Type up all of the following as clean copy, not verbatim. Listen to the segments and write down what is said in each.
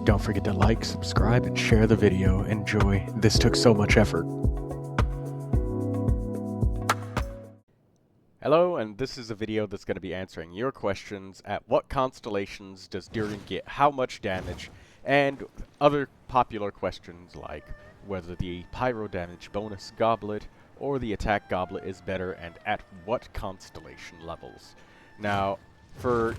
Don't forget to like, subscribe, and share the video. Enjoy. This took so much effort. Hello, and this is a video that's going to be answering your questions at what constellations does Durin get how much damage, and other popular questions like whether the pyro damage bonus goblet or the attack goblet is better and at what constellation levels. Now, for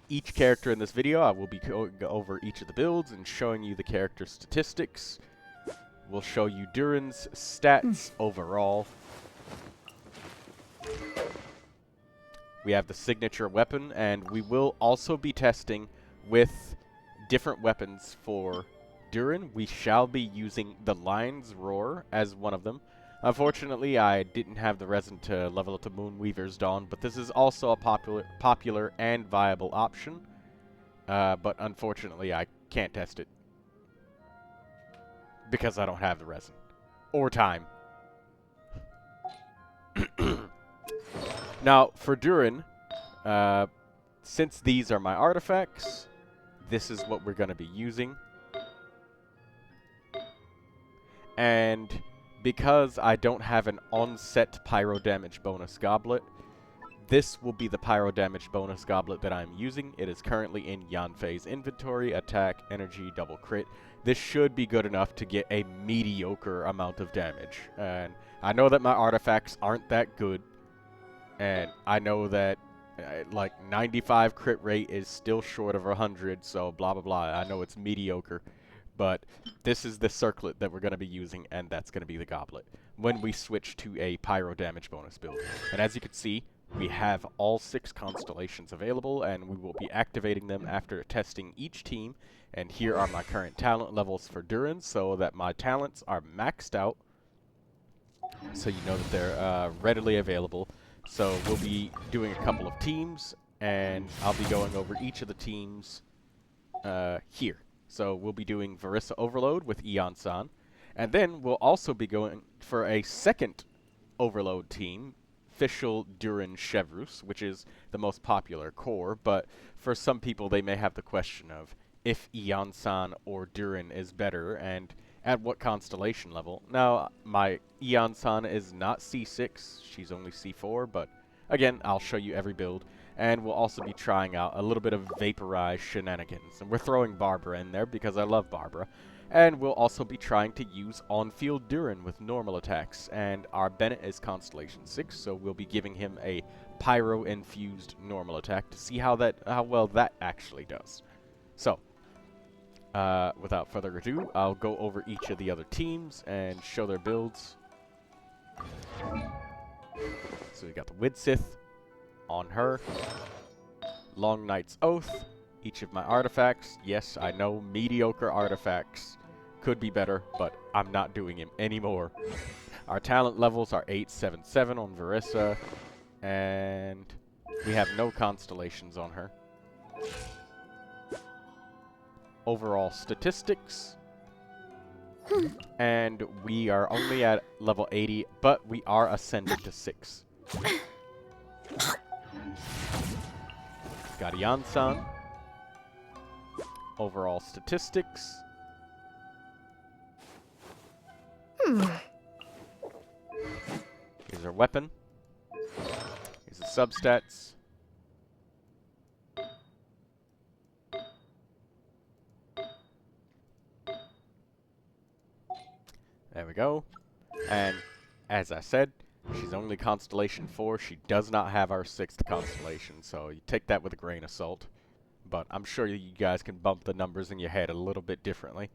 each character in this video, I will be going over each of the builds and showing you the character statistics. We'll show you Durin's stats overall. We have the signature weapon, and we will also be testing with different weapons for Durin. We shall be using the Lion's Roar as one of them. Unfortunately, I didn't have the resin to level up to Moonweaver's Dawn, but this is also a popular and viable option. But unfortunately, I can't test it because I don't have the resin or time. Now, for Durin, since these are my artifacts, this is what we're going to be using. And because I don't have an on-set pyro damage bonus goblet, this will be the pyro damage bonus goblet that I'm using. It is currently in Yanfei's inventory, attack, energy, double crit. This should be good enough to get a mediocre amount of damage. And I know that my artifacts aren't that good. And I know that, like, 95 crit rate is still short of 100, so blah, blah, blah. I know it's mediocre, but this is the circlet that we're going to be using, and that's going to be the goblet when we switch to a pyro damage bonus build. And as you can see, we have all 6 constellations available, and we will be activating them after testing each team. And here are my current talent levels for Durin, so that my talents are maxed out, so you know that they're readily available. So we'll be doing a couple of teams, and I'll be going over each of the teams here. So we'll be doing Verissa Overload with Eon-san, and then we'll also be going for a second Overload team, Fischl Durin Chevrus, which is the most popular core, but for some people they may have the question of if Eon-san or Durin is better, and at what constellation level. Now, my Eon-san is not C6, she's only C4, but again, I'll show you every build, and we'll also be trying out a little bit of Vaporized shenanigans, and we're throwing Barbara in there because I love Barbara, and we'll also be trying to use on-field Durin with normal attacks, and our Bennett is Constellation 6, so we'll be giving him a Pyro-infused normal attack to see how well that actually does. So, without further ado, I'll go over each of the other teams and show their builds. So we got the Widsith on her. Long Knight's Oath. Each of my artifacts. Yes, I know mediocre artifacts could be better, but I'm not doing him anymore. Our talent levels are 8, 7, 7 on Verissa, and we have no constellations on her. Overall statistics, and we are only at level 80, but we are ascended to 6. Got Eon-san. Overall statistics. Here's our weapon. Here's the substats. There we go. And as I said, she's only Constellation 4. She does not have our 6th constellation, so you take that with a grain of salt. But I'm sure you guys can bump the numbers in your head a little bit differently.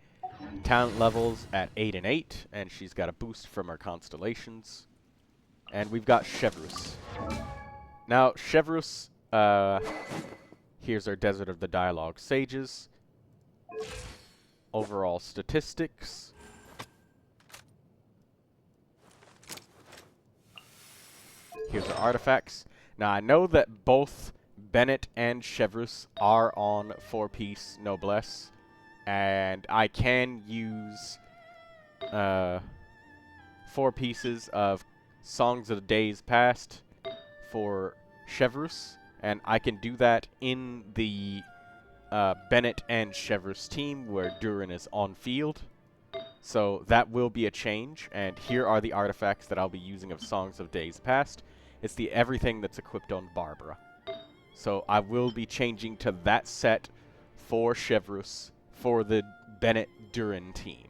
Talent levels at 8 and 8, and she's got a boost from her constellations. And we've got Chevrus. Now, Chevrus, here's our Desert of the Dialogue Sages. Overall statistics. Here's our artifacts. Now, I know that both Bennett and Chevrus are on 4-piece Noblesse, and I can use 4 pieces of Songs of the Days Past for Chevrus, and I can do that in the Bennett and Chevreuse team where Durin is on field. So that will be a change, and here are the artifacts that I'll be using of Songs of Days Past. It's the everything that's equipped on Barbara. So I will be changing to that set for Chevreuse for the Bennett Durin team.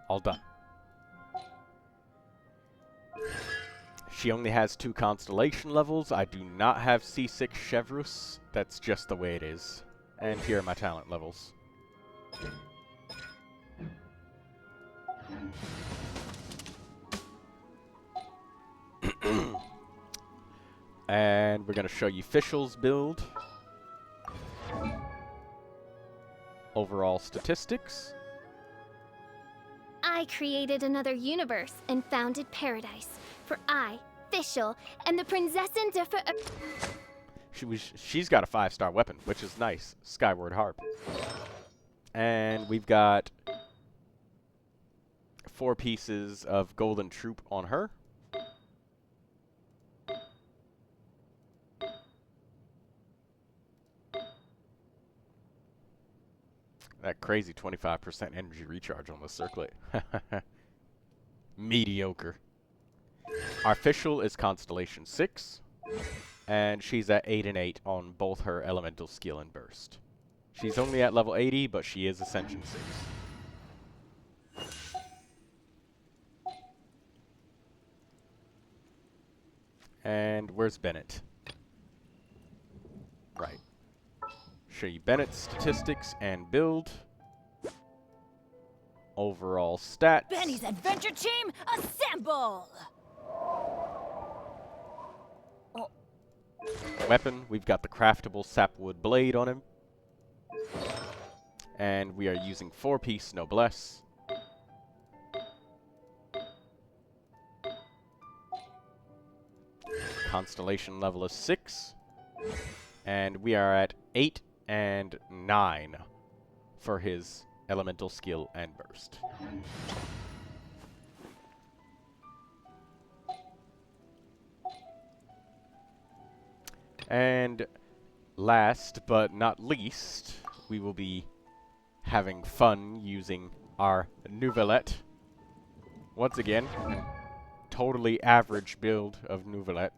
All done. She only has 2 constellation levels. I do not have C6 Chevreuse. That's just the way it is. And here are my talent levels. And we're going to show you Fischl's build. Overall statistics. I created another universe and founded paradise. For I, Fischl, and the Prinzessin de She's got a 5-star weapon, which is nice. Skyward Harp. And we've got 4 pieces of Golden Troop on her. That crazy 25% energy recharge on the circlet. Mediocre. Our Fischl is Constellation 6, and she's at 8 and 8 on both her Elemental Skill and Burst. She's only at level 80, but she is Ascension 6. And where's Bennett? Right. Show you Bennett's statistics and build. Overall stats. Benny's adventure team, assemble! Weapon, we've got the craftable sapwood blade on him. And we are using 4-piece noblesse. Constellation level is 6. And we are at 8 and 9 for his elemental skill and burst. And last but not least, we will be having fun using our Neuvilette. Once again, totally average build of Neuvilette.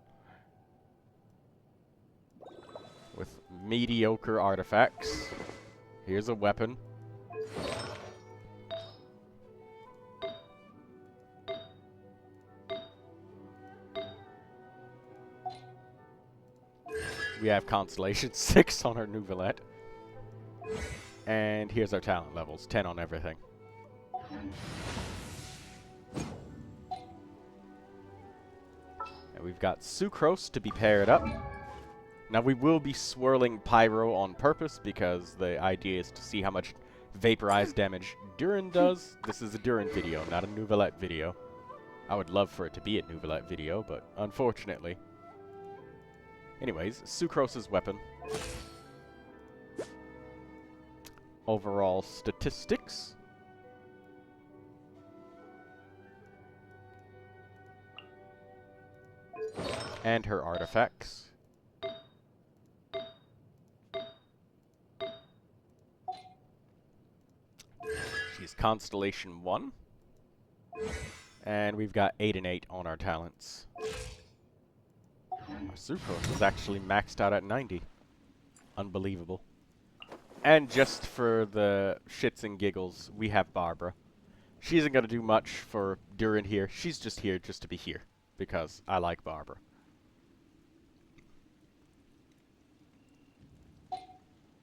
With mediocre artifacts. Here's a weapon. We have Constellation 6 on our Neuvilette. And here's our talent levels. 10 on everything. And we've got Sucrose to be paired up. Now we will be swirling Pyro on purpose because the idea is to see how much vaporized damage Durin does. This is a Durin video, not a Neuvilette video. I would love for it to be a Neuvilette video, but unfortunately. Anyways, Sucrose's weapon. Overall statistics. And her artifacts. She's Constellation 1. And we've got 8 and 8 on our talents. Our Sucrose is actually maxed out at 90. Unbelievable. And just for the shits and giggles, we have Barbara. She isn't going to do much for Durin here. She's just here just to be here. Because I like Barbara.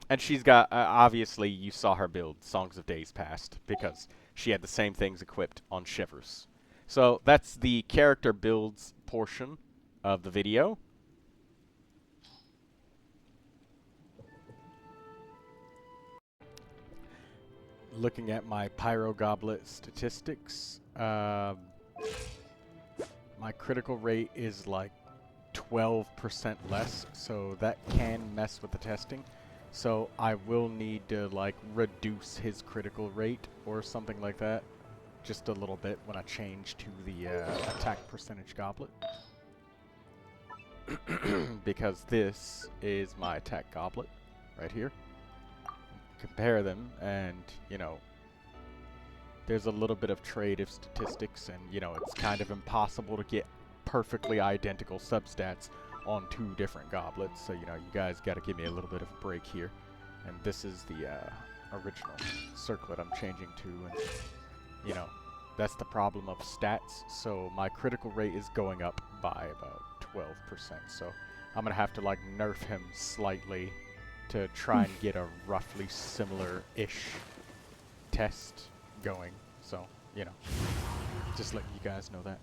And she's got, obviously, you saw her build Songs of Days Past. Because she had the same things equipped on Chevreuse. So that's the character builds portion of the video. Looking at my Pyro Goblet statistics, my critical rate is like 12% less, so that can mess with the testing. So I will need to like reduce his critical rate or something like that just a little bit when I change to the attack percentage goblet. Because this is my attack goblet right here. Compare them and, you know, there's a little bit of trade of statistics and, you know, it's kind of impossible to get perfectly identical substats on two different goblets. So, you know, you guys got to give me a little bit of a break here. And this is the original circlet I'm changing to. And, you know, that's the problem of stats. So my critical rate is going up by about 12%. So I'm going to have to, like, nerf him slightly to try and get a roughly similar-ish test going. So, you know, just letting you guys know that.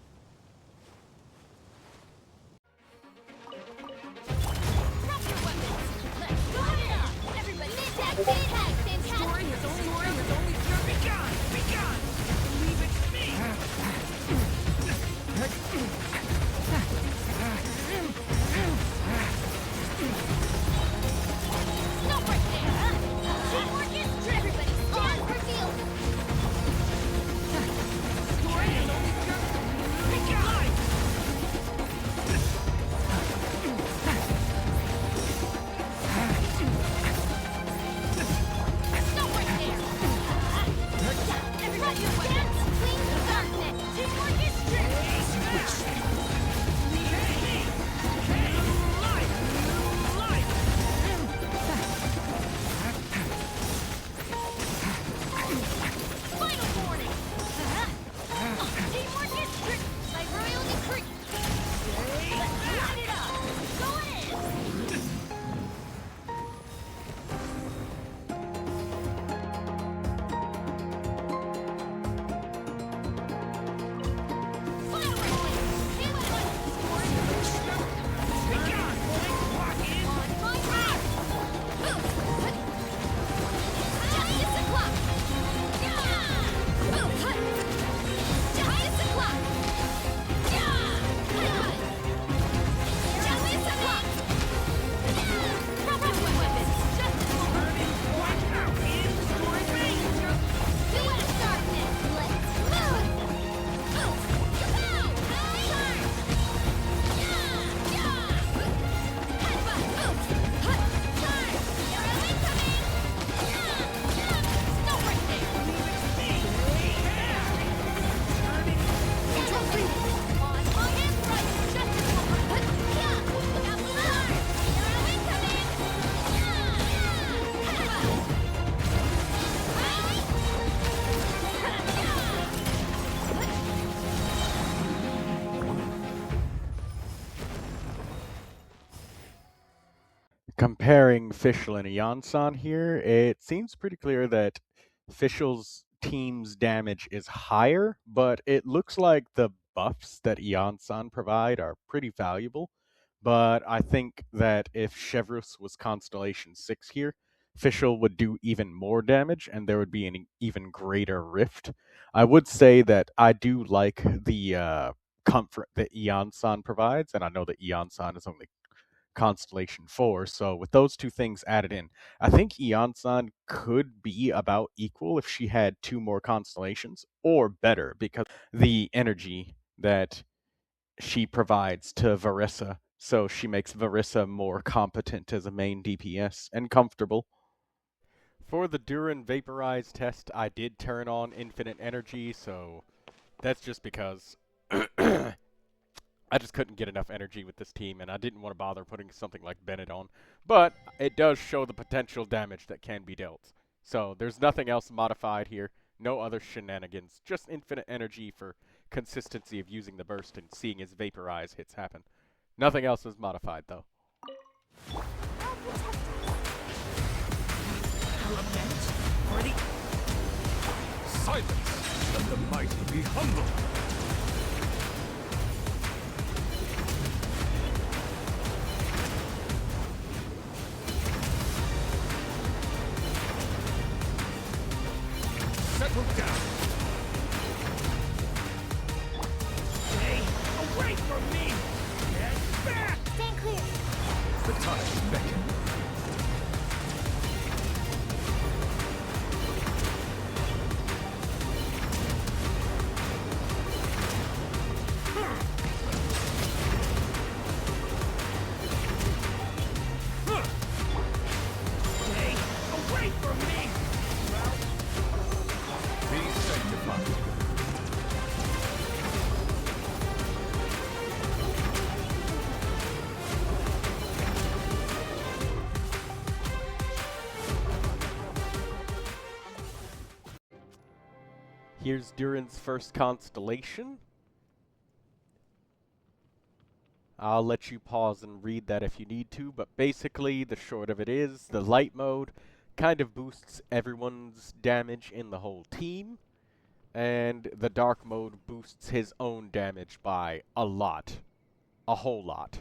Comparing Fischl and Janssen here, it seems pretty clear that Fischl's team's damage is higher, but it looks like the buffs that Janssen provide are pretty valuable. But I think that if Chevreuse was Constellation 6 here, Fischl would do even more damage, and there would be an even greater rift. I would say that I do like the comfort that Janssen provides, and I know that Janssen is only Constellation 4, so with those two things added in, I think Janssen could be about equal if she had two more constellations, or better, because the energy that she provides to Varissa, so she makes Varissa more competent as a main DPS and comfortable. For the Durin Vaporize test, I did turn on infinite energy, so that's just because I just couldn't get enough energy with this team, and I didn't want to bother putting something like Bennett on. But it does show the potential damage that can be dealt. So there's nothing else modified here. No other shenanigans. Just infinite energy for consistency of using the burst and seeing his Vaporize hits happen. Nothing else is modified, though. Ready? Silence! Let the mighty be humble! Settle down! Stay away from me! Get back! Stand clear. The time to beckon. Here's Durin's first constellation. I'll let you pause and read that if you need to, but basically the short of it is the light mode kind of boosts everyone's damage in the whole team, and the dark mode boosts his own damage by a lot. A whole lot.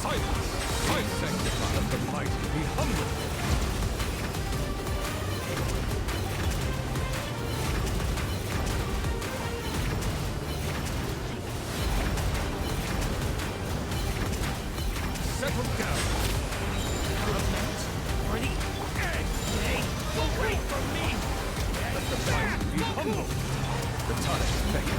Silence! I sanctify of the mighty be humble! Settle down! Lament for the egg! Hey, away from me! Let the mighty be humble! The time is fake.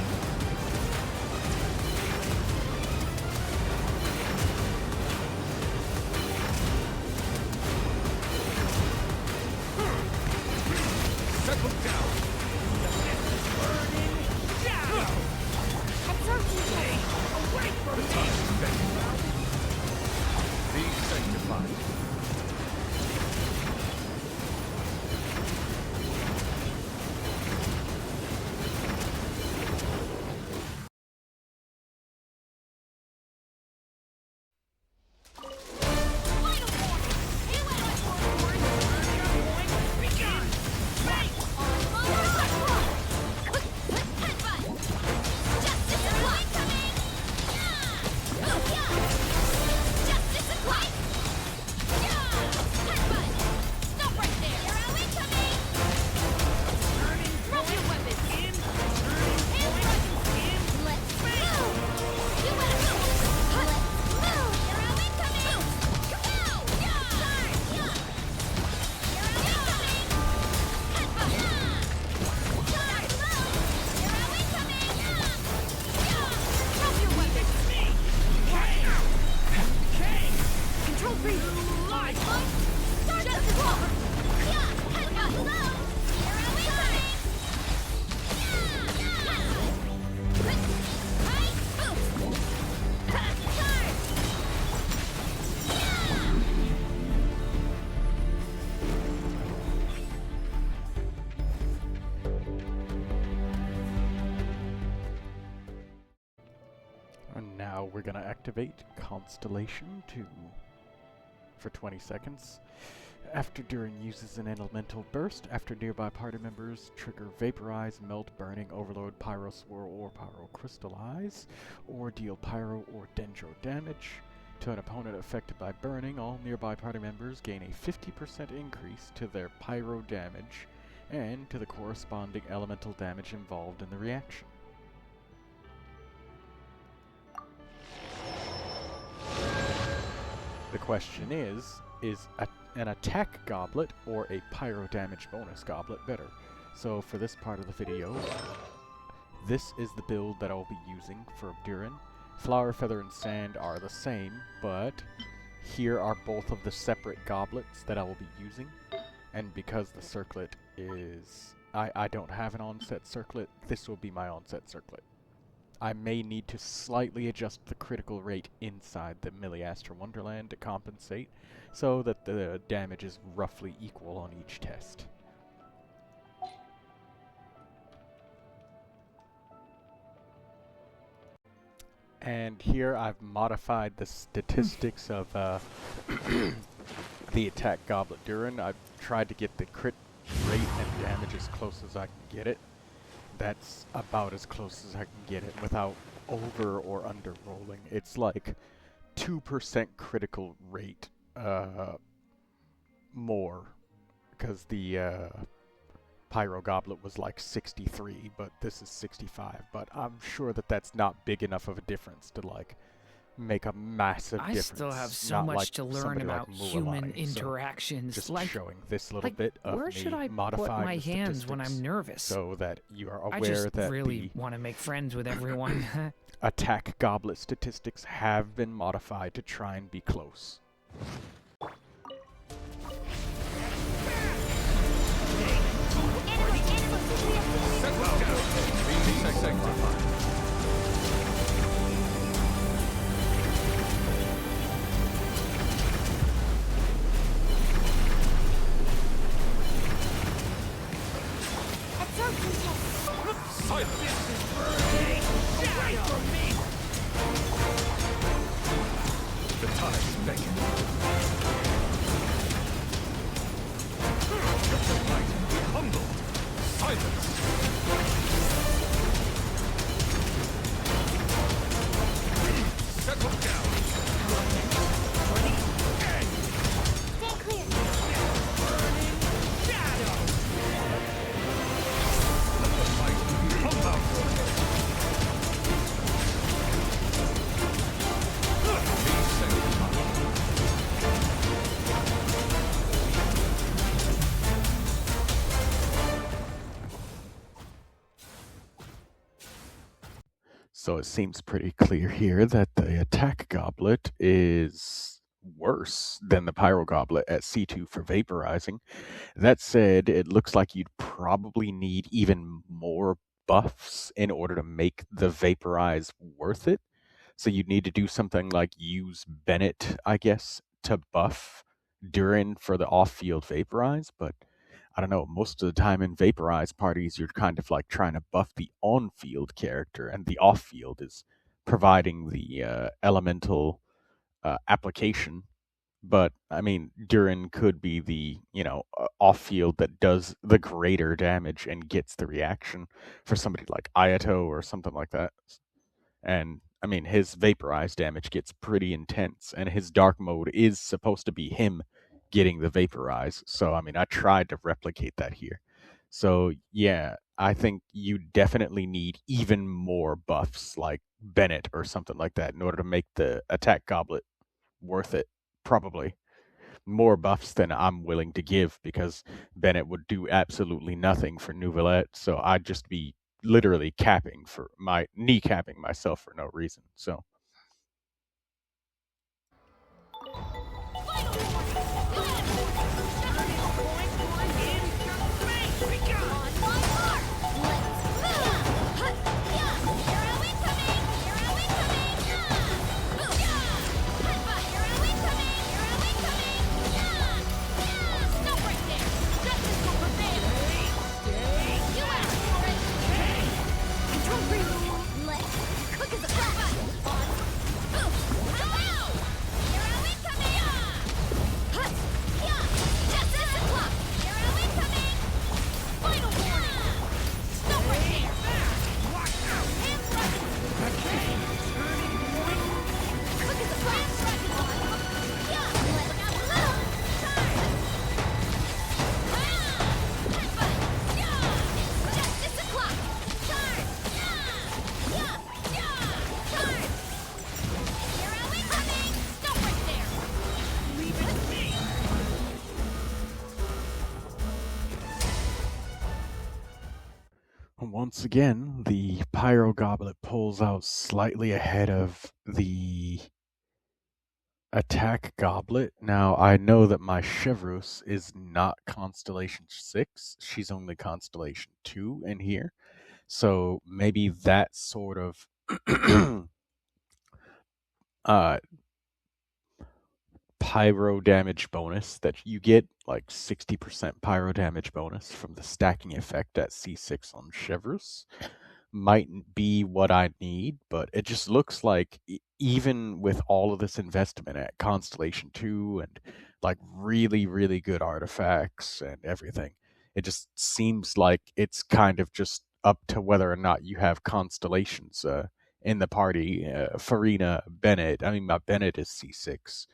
Settle down! The mist is burning down! Hey, away from me! The time is fake. Be sanctified. And now we're gonna activate Constellation 2 for 20 seconds. After Durin uses an elemental burst, after nearby party members trigger Vaporize, Melt, Burning, Overload, Pyro Swirl, or Pyro Crystallize, or deal Pyro or Dendro damage to an opponent affected by burning, all nearby party members gain a 50% increase to their Pyro damage and to the corresponding elemental damage involved in the reaction. The question is an attack goblet or a pyro damage bonus goblet better? So for this part of the video, this is the build that I'll be using for Durin. Flower, Feather, and Sand are the same, but here are both of the separate goblets that I will be using. And because the circlet is... I don't have an onset circlet, this will be my onset circlet. I may need to slightly adjust the critical rate inside the Milliastra Wonderland to compensate, so that the damage is roughly equal on each test. And here I've modified the statistics of the attack goblet Durin. I've tried to get the crit rate and damage as close as I can get it. That's about as close as I can get it without over or under rolling. It's like 2% critical rate more, because the Pyro Goblet was like 63, but this is 65. But I'm sure that that's not big enough of a difference to like make a massive difference. I still have so Not much like to learn somebody about like human Mulan. So interactions. just like, showing this little bit of where me should I put modifying my the hands when I'm statistics nervous? so that you are aware I just that really the want to make friends with everyone. attack goblet statistics have been modified to try and be close. So it seems pretty clear here that the attack goblet is worse than the pyro goblet at C2 for vaporizing. That said, it looks like you'd probably need even more buffs in order to make the vaporize worth it. So you'd need to do something like use Bennett, I guess, to buff Durin for the off-field vaporize, but I don't know, most of the time in vaporize parties, you're kind of like trying to buff the on-field character, and the off-field is providing the elemental application. But I mean, Durin could be the off-field that does the greater damage and gets the reaction for somebody like Ayato or something like that. And I mean, his vaporize damage gets pretty intense, and his dark mode is supposed to be him getting the vaporize. So I mean, I tried to replicate that here. So yeah, I think you definitely need even more buffs like Bennett or something like that in order to make the attack goblet worth it. Probably more buffs than I'm willing to give, because Bennett would do absolutely nothing for Neuvilette. So I'd just be literally kneecapping myself for no reason. So once again, the Pyro Goblet pulls out slightly ahead of the Attack Goblet. Now, I know that my Chevreuse is not Constellation 6. She's only Constellation 2 in here. So maybe that sort of pyro damage bonus that you get, like 60% pyro damage bonus from the stacking effect at C6 on Chevreuse, mightn't be what I need, but it just looks like even with all of this investment at Constellation 2 and like really, really good artifacts and everything, it just seems like it's kind of just up to whether or not you have Constellations in the party. Farina, Bennett, I mean, my Bennett is C6.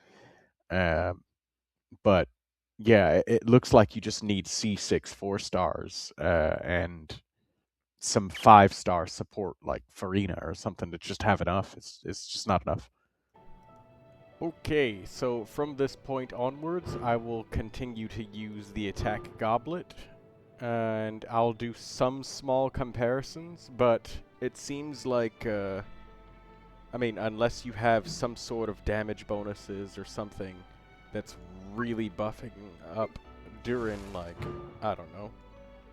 But yeah, it looks like you just need C6 4-stars and some 5-star support like Farina or something to just have enough. It's just not enough. Okay, so from this point onwards, I will continue to use the attack goblet, and I'll do some small comparisons, but it seems like, I mean, unless you have some sort of damage bonuses or something that's really buffing up Durin, like, I don't know,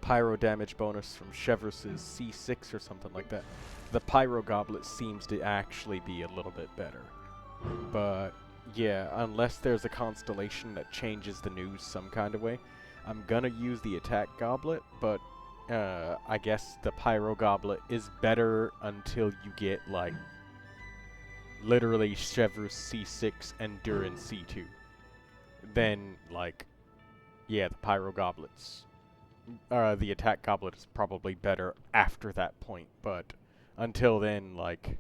pyro damage bonus from Chevreuse's C6 or something like that, the Pyro Goblet seems to actually be a little bit better. But yeah, unless there's a constellation that changes the news some kind of way, I'm gonna use the Attack Goblet, but I guess the Pyro Goblet is better until you get, like, literally Chevreuse C6 and Durin C2. Then, like, yeah, the Pyro Goblets, the Attack Goblet is probably better after that point, but until then, like,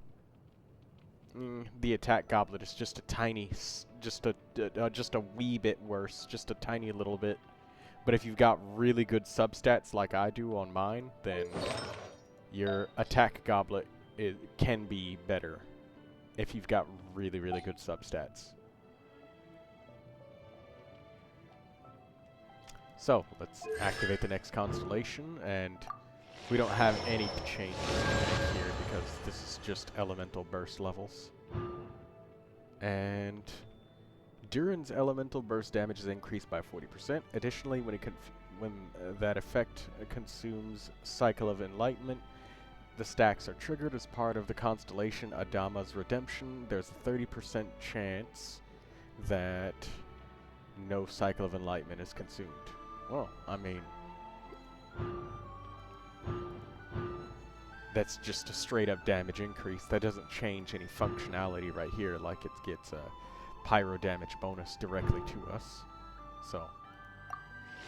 the Attack Goblet is just a tiny, just a wee bit worse, just a tiny little bit. But if you've got really good substats like I do on mine, then your Attack Goblet can be better if you've got really, really good substats. So, let's activate the next constellation, and We don't have any changes to make here because this is just elemental burst levels. And Durin's elemental burst damage is increased by 40%. Additionally, when that effect consumes Cycle of Enlightenment, the stacks are triggered as part of the constellation Adama's Redemption. There's a 30% chance that no Cycle of Enlightenment is consumed. Well, I mean, that's just a straight up damage increase. That doesn't change any functionality right here, like it gets a pyro damage bonus directly to us. So,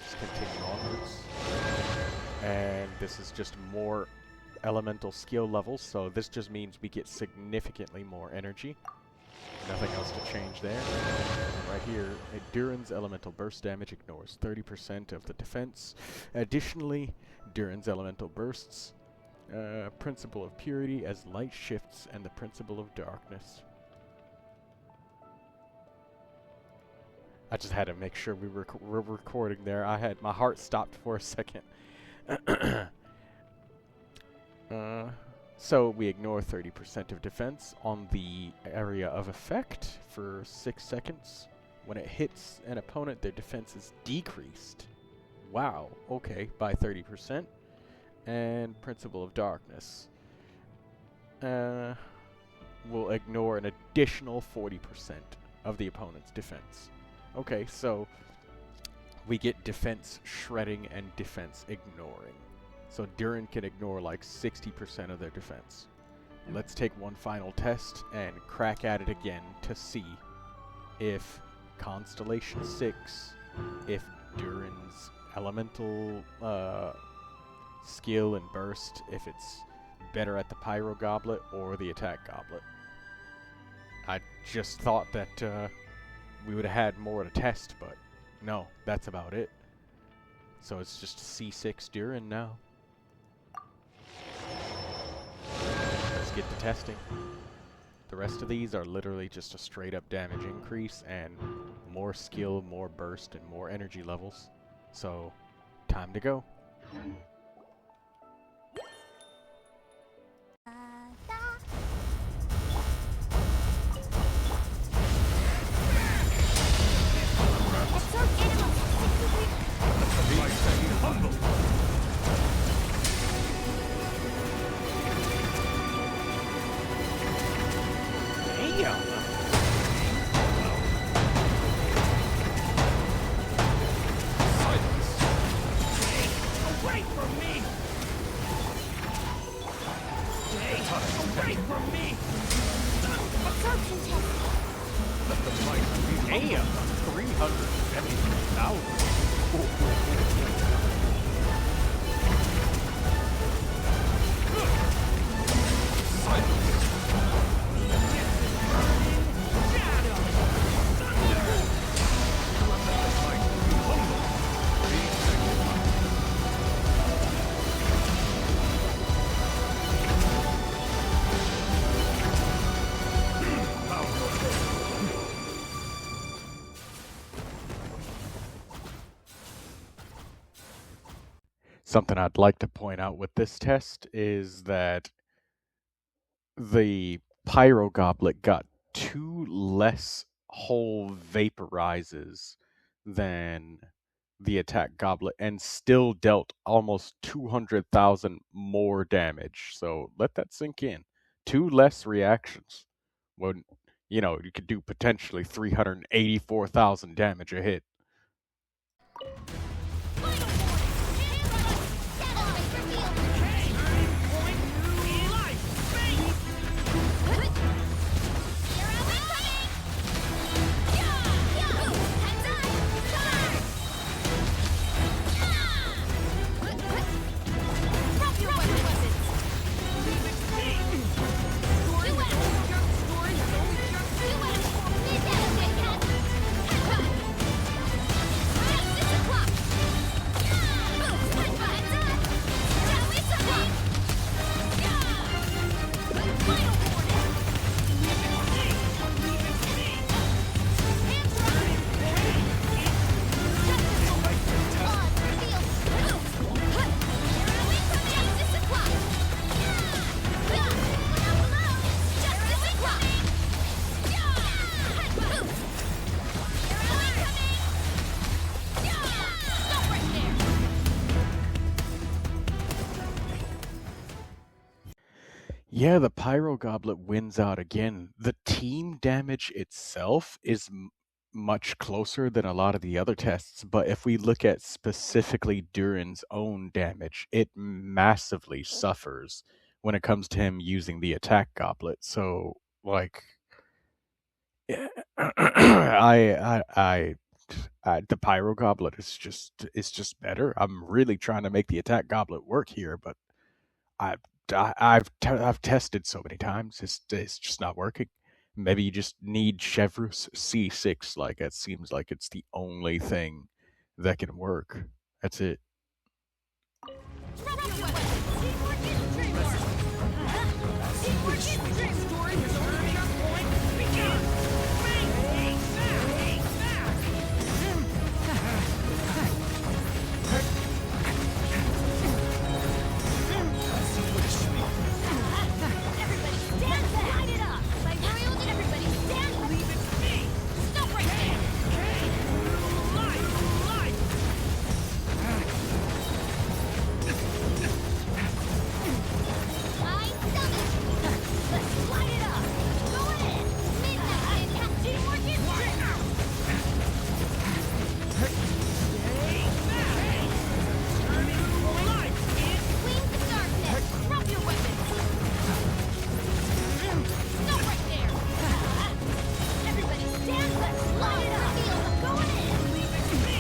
let's continue onwards. And this is just more elemental skill levels, so this just means we get significantly more energy. Nothing else to change there. And right here, Durin's elemental burst damage ignores 30% of the defense. Additionally, Durin's elemental bursts Principle of Purity as light shifts and the Principle of Darkness. I just had to make sure we were recording there. My heart stopped for a second. So we ignore 30% of defense on the area of effect for 6 seconds. When it hits an opponent, their defense is decreased. Wow, okay, by 30%. And Principle of Darkness. We'll ignore an additional 40% of the opponent's defense. Okay, so we get defense shredding and defense ignoring. So Durin can ignore like 60% of their defense. Let's take one final test and crack at it again to see if Constellation 6, if Durin's elemental skill and burst, if it's better at the Pyro Goblet or the Attack Goblet. I just thought that we would have had more to test, but no, that's about it. So it's just C6 Durin now. Let's get to testing. The rest of these are literally just a straight up damage increase and more skill, more burst, and more energy levels. So, time to go. Damn! 370,000. Something I'd like to point out with this test is that the Pyro Goblet got 2 less whole vaporizes than the Attack Goblet and still dealt almost 200,000 more damage. So let that sink in. 2 less reactions. Well, you know, you could do potentially 384,000 damage a hit. Yeah, the Pyro Goblet wins out again. The team damage itself is much closer than a lot of the other tests, but if we look at specifically Durin's own damage, it massively suffers when it comes to him using the attack goblet. So, like, yeah, the Pyro Goblet is just better. I'm really trying to make the attack goblet work here, but I, I've tested so many times. It's just not working. Maybe you just need Chevrus C6. Like it seems like it's the only thing that can work. That's it. Drop your weapon! Teamwork is dreamwork! Teamwork is dreamwork! Story has earned your point. Begin! Make Everybody stand back! Light it up! By royals, everybody stand back! Leave it to me! Stop right there! Light! I summon you! Let's light it up! Going in! Midnight and teamwork is dreamwork! Queens of Darkness, drop your weapons! Stop right there! Everybody stand, let's light it up! Feel them going in! Leave it to me!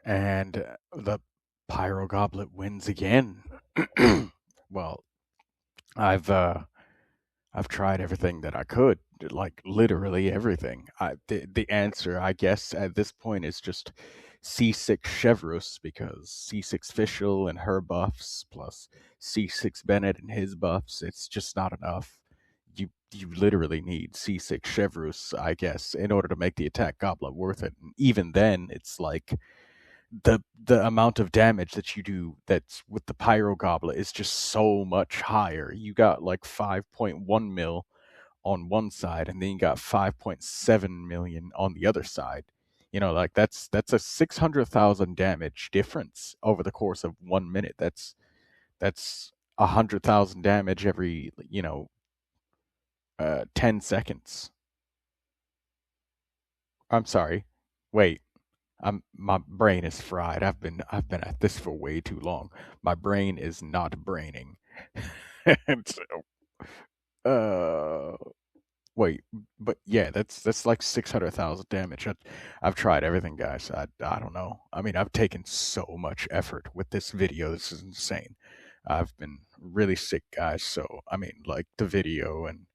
And the Pyro Goblet wins again. Well, I've tried everything that I could, like literally everything. The answer, I guess, at this point is just C6 Chevrus because C6 Fischl and her buffs plus C6 Bennett and his buffs. It's just not enough. You literally need C6 Chevrus, I guess, in order to make the attack goblet worth it. And even then, it's like the amount of damage that you do that's with the Pyro Goblet is just so much higher. You got like 5.1 mil on one side, and then you got 5.7 million on the other side. You know, like that's a 600,000 damage difference over the course of 1 minute. That's 100,000 damage every 10 seconds. I'm sorry. Wait. My brain is fried. I've been at this for way too long. My brain is not braining. And so, wait, but yeah, that's like 600,000 damage. I've tried everything, guys. I don't know. I mean, I've taken so much effort with this video. This is insane. I've been really sick, guys. So I mean, like the video and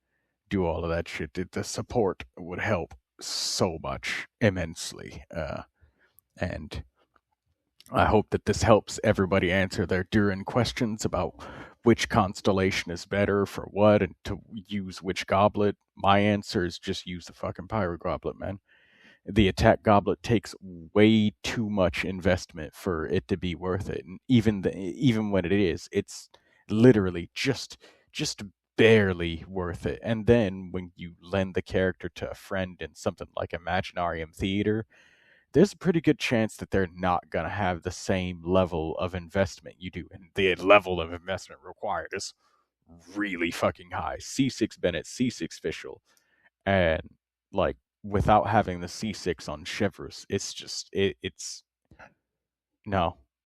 do all of that shit. The support would help so much immensely. And I hope that this helps everybody answer their Durin questions about which constellation is better for what and to use which goblet. My answer is just use the fucking Pyro Goblet, man. The attack goblet takes way too much investment for it to be worth it. And even when it is, it's literally just barely worth it. And then when you lend the character to a friend in something like Imaginarium Theater, there's a pretty good chance that they're not going to have the same level of investment you do. And the level of investment required is really fucking high. C6 Bennett, C6 Fischl. And, like, without having the C6 on Chevrus, it's just, it's, no.